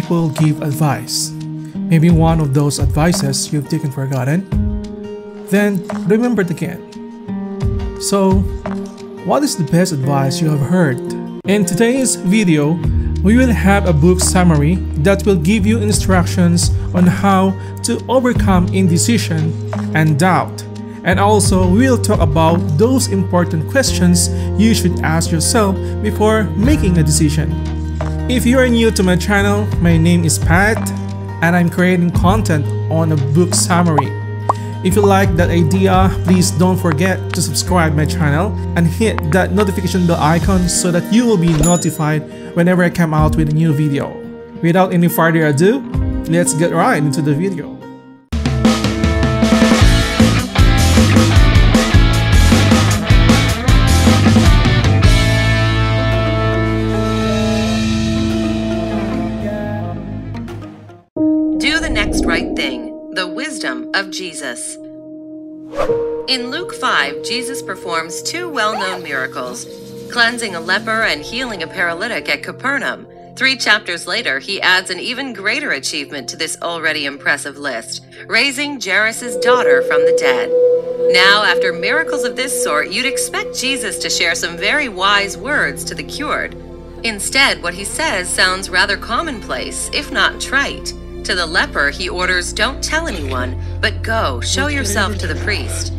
people give advice. Maybe one of those advices you've taken for granted. Then remember it again. So, what is the best advice you have heard? In today's video, we will have a book summary that will give you instructions on how to overcome indecision and doubt. And also, we'll talk about those important questions you should ask yourself before making a decision. If you are new to my channel, my name is Pat, and I'm creating content on a book summary. If you like that idea, please don't forget to subscribe my channel and hit that notification bell icon so that you will be notified whenever I come out with a new video. Without any further ado, let's get right into the video. Do the next right thing. The wisdom of Jesus. In Luke 5, Jesus performs two well-known miracles, cleansing a leper and healing a paralytic at Capernaum. 3 chapters later, he adds an even greater achievement to this already impressive list, raising Jairus' daughter from the dead. Now, after miracles of this sort, you'd expect Jesus to share some very wise words to the cured. Instead, what he says sounds rather commonplace, if not trite. To the leper, he orders, "Don't tell anyone, but go, show yourself to the priest."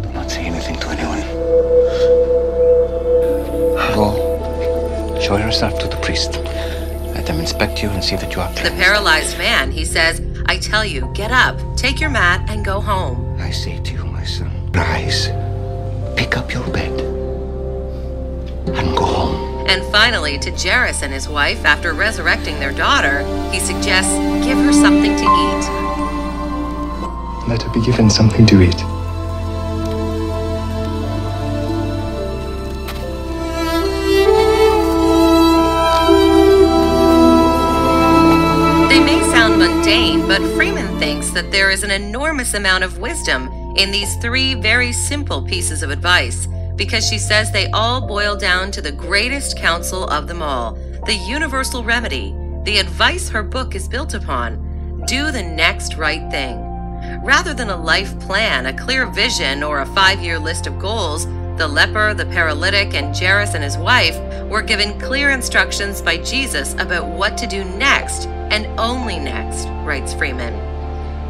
Do not say anything to anyone. Go, show yourself to the priest. Let them inspect you and see that you are cleansed. The paralyzed man, he says, "I tell you, get up, take your mat, and go home." I say to you, my son, rise, pick up your bed, and go home. And finally, to Jairus and his wife, after resurrecting their daughter, he suggests, give her something to eat. Let her be given something to eat. They may sound mundane, but Freeman thinks that there is an enormous amount of wisdom in these 3 very simple pieces of advice, because she says they all boil down to the greatest counsel of them all, the universal remedy, the advice her book is built upon. Do the next right thing. Rather than a life plan, a clear vision, or a 5-year list of goals, the leper, the paralytic, and Jairus and his wife were given clear instructions by Jesus about what to do next, and only next, writes Freeman.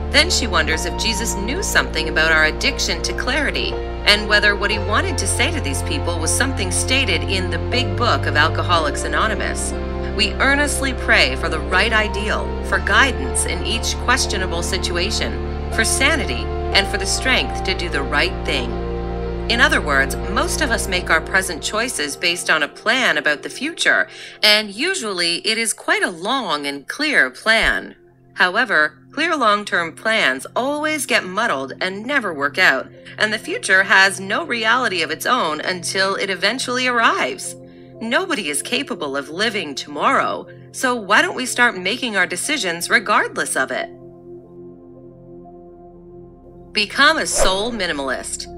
Then she wonders if Jesus knew something about our addiction to clarity, and whether what he wanted to say to these people was something stated in the big book of Alcoholics Anonymous. We earnestly pray for the right ideal, for guidance in each questionable situation, for sanity, and for the strength to do the right thing. In other words, most of us make our present choices based on a plan about the future, and usually it is quite a long and clear plan. However, clear long-term plans always get muddled and never work out, and the future has no reality of its own until it eventually arrives. Nobody is capable of living tomorrow, so why don't we start making our decisions regardless of it? Become a soul minimalist.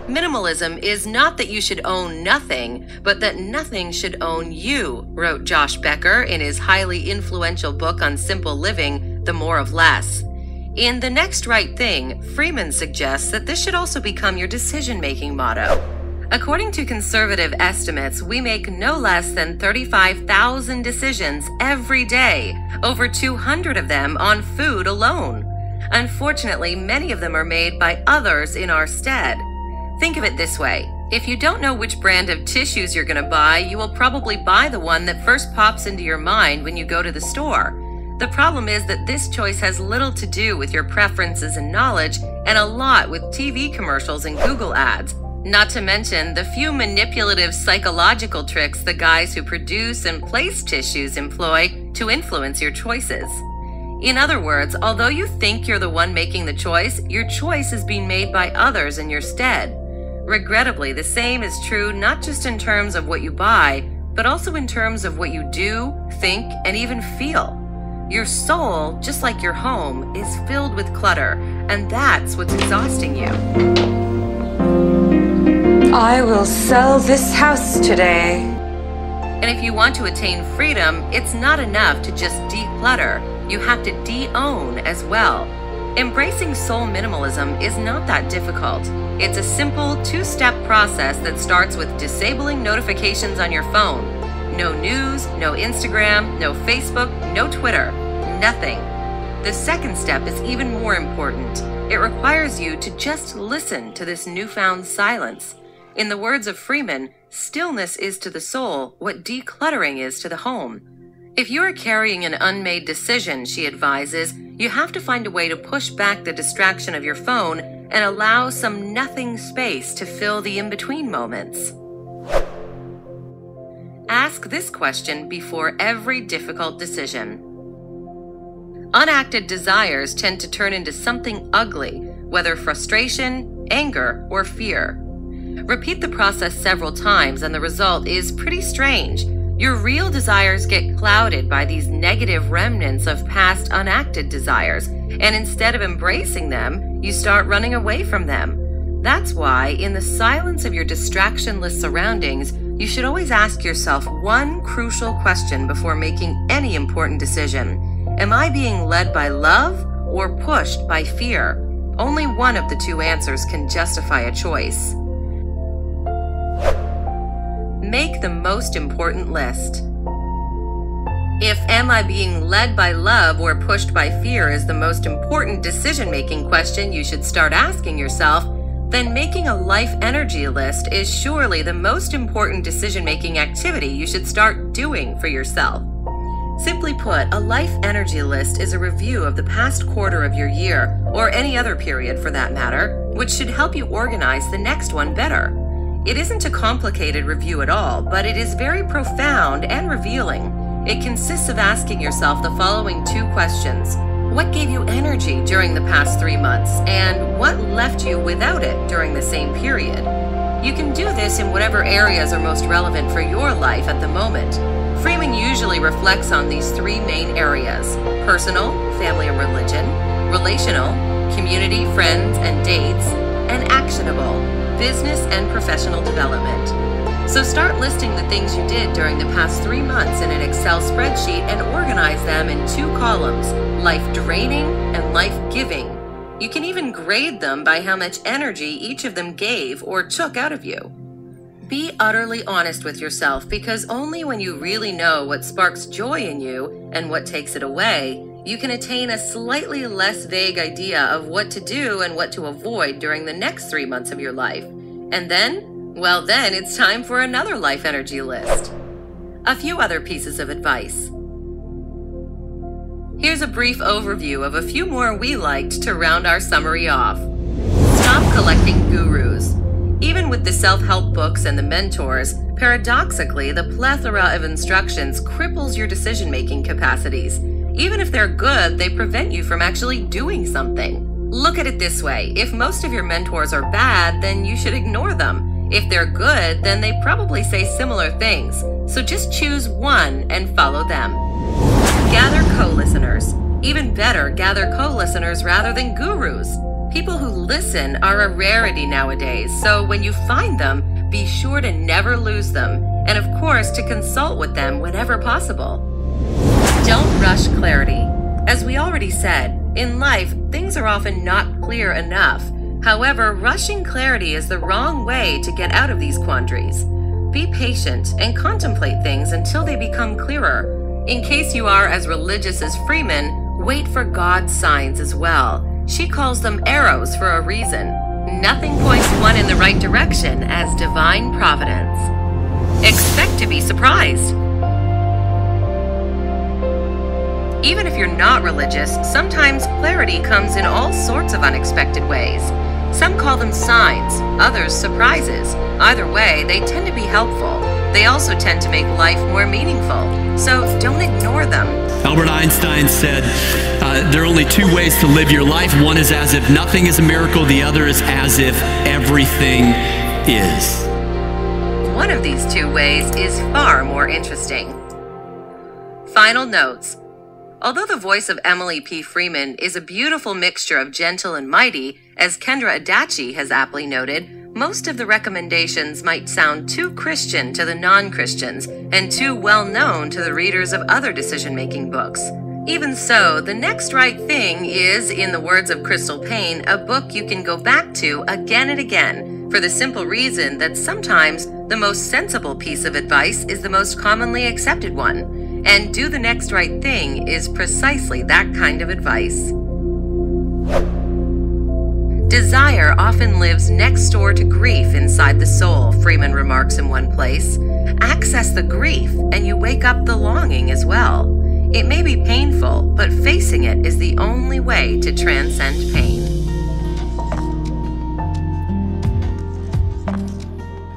Minimalism is not that you should own nothing, but that nothing should own you, wrote Josh Becker in his highly influential book on simple living, The More of Less. In The Next Right Thing, Freeman suggests that this should also become your decision-making motto. According to conservative estimates, we make no less than 35,000 decisions every day, over 200 of them on food alone. Unfortunately, many of them are made by others in our stead. Think of it this way. If you don't know which brand of tissues you're going to buy, you will probably buy the one that first pops into your mind when you go to the store. The problem is that this choice has little to do with your preferences and knowledge, and a lot with TV commercials and Google ads, not to mention the few manipulative psychological tricks the guys who produce and place tissues employ to influence your choices. In other words, although you think you're the one making the choice, your choice is being made by others in your stead. Regrettably, the same is true not just in terms of what you buy, but also in terms of what you do, think, and even feel. Your soul, just like your home, is filled with clutter, and that's what's exhausting you. I will sell this house today. And if you want to attain freedom, it's not enough to just declutter. You have to de-own as well. Embracing soul minimalism is not that difficult. It's a simple two-step process that starts with disabling notifications on your phone. No news, no Instagram, no Facebook, no Twitter, nothing. The second step is even more important. It requires you to just listen to this newfound silence. In the words of Freeman, stillness is to the soul what decluttering is to the home. If you are carrying an unmade decision, she advises, you have to find a way to push back the distraction of your phone and allow some nothing space to fill the in-between moments. Ask this question before every difficult decision. Unacted desires tend to turn into something ugly, whether frustration, anger, or fear. Repeat the process several times and the result is pretty strange. Your real desires get clouded by these negative remnants of past unacted desires, and instead of embracing them, you start running away from them. That's why, in the silence of your distractionless surroundings, you should always ask yourself one crucial question before making any important decision. Am I being led by love or pushed by fear? Only one of the two answers can justify a choice. Make the most important list. If am I being led by love or pushed by fear is the most important decision-making question you should start asking yourself, then making a life energy list is surely the most important decision-making activity you should start doing for yourself. Simply put, a life energy list is a review of the past quarter of your year, or any other period for that matter, which should help you organize the next one better. It isn't a complicated review at all, but it is very profound and revealing. It consists of asking yourself the following two questions. What gave you energy during the past 3 months, and what left you without it during the same period? You can do this in whatever areas are most relevant for your life at the moment. Freeman usually reflects on these three main areas: personal, family and religion; relational, community, friends and dates; and actionable, business and professional development. So start listing the things you did during the past 3 months in an Excel spreadsheet and organize them in 2 columns, life draining and life giving. You can even grade them by how much energy each of them gave or took out of you. Be utterly honest with yourself, because only when you really know what sparks joy in you and what takes it away, you can attain a slightly less vague idea of what to do and what to avoid during the next 3 months of your life. And then, well, then it's time for another life energy list. A few other pieces of advice. Here's a brief overview of a few more we liked to round our summary off. Stop collecting gurus. Even with the self-help books and the mentors, paradoxically, the plethora of instructions cripples your decision-making capacities. Even if they're good, they prevent you from actually doing something. Look at it this way: if most of your mentors are bad, then you should ignore them. If they're good, then they probably say similar things. So just choose one and follow them. Gather co-listeners. Even better, gather co-listeners rather than gurus. People who listen are a rarity nowadays, so when you find them, be sure to never lose them, and of course to consult with them whenever possible. Don't rush clarity. As we already said, in life, things are often not clear enough. However, rushing clarity is the wrong way to get out of these quandaries. Be patient and contemplate things until they become clearer. In case you are as religious as Freeman, wait for God's signs as well. She calls them arrows for a reason. Nothing points one in the right direction as divine providence. Expect to be surprised. Even if you're not religious, sometimes clarity comes in all sorts of unexpected ways. Some call them signs, others surprises. Either way, they tend to be helpful. They also tend to make life more meaningful, so don't ignore them. Albert Einstein said, there are only 2 ways to live your life. One is as if nothing is a miracle. The other is as if everything is. One of these 2 ways is far more interesting. Final notes. Although the voice of Emily P. Freeman is a beautiful mixture of gentle and mighty, as Kendra Adachi has aptly noted, Most of the recommendations might sound too Christian to the non-Christians and too well-known to the readers of other decision-making books. Even so, The Next Right Thing is, in the words of Crystal Payne, a book you can go back to again and again, for the simple reason that sometimes the most sensible piece of advice is the most commonly accepted one, and Do the Next Right Thing is precisely that kind of advice. Desire often lives next door to grief inside the soul, Freeman remarks in one place. Access the grief, and you wake up the longing as well. It may be painful, but facing it is the only way to transcend pain.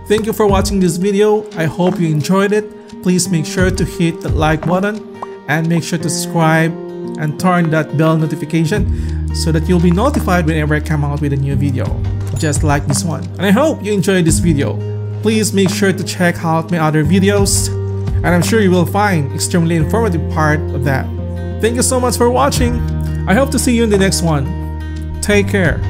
Thank you for watching this video. I hope you enjoyed it. Please make sure to hit the like button and make sure to subscribe and turn that bell notification so that you'll be notified whenever I come out with a new video, just like this one. And I hope you enjoyed this video. Please make sure to check out my other videos, and I'm sure you will find extremely informative part of that. Thank you so much for watching. I hope to see you in the next one. Take care.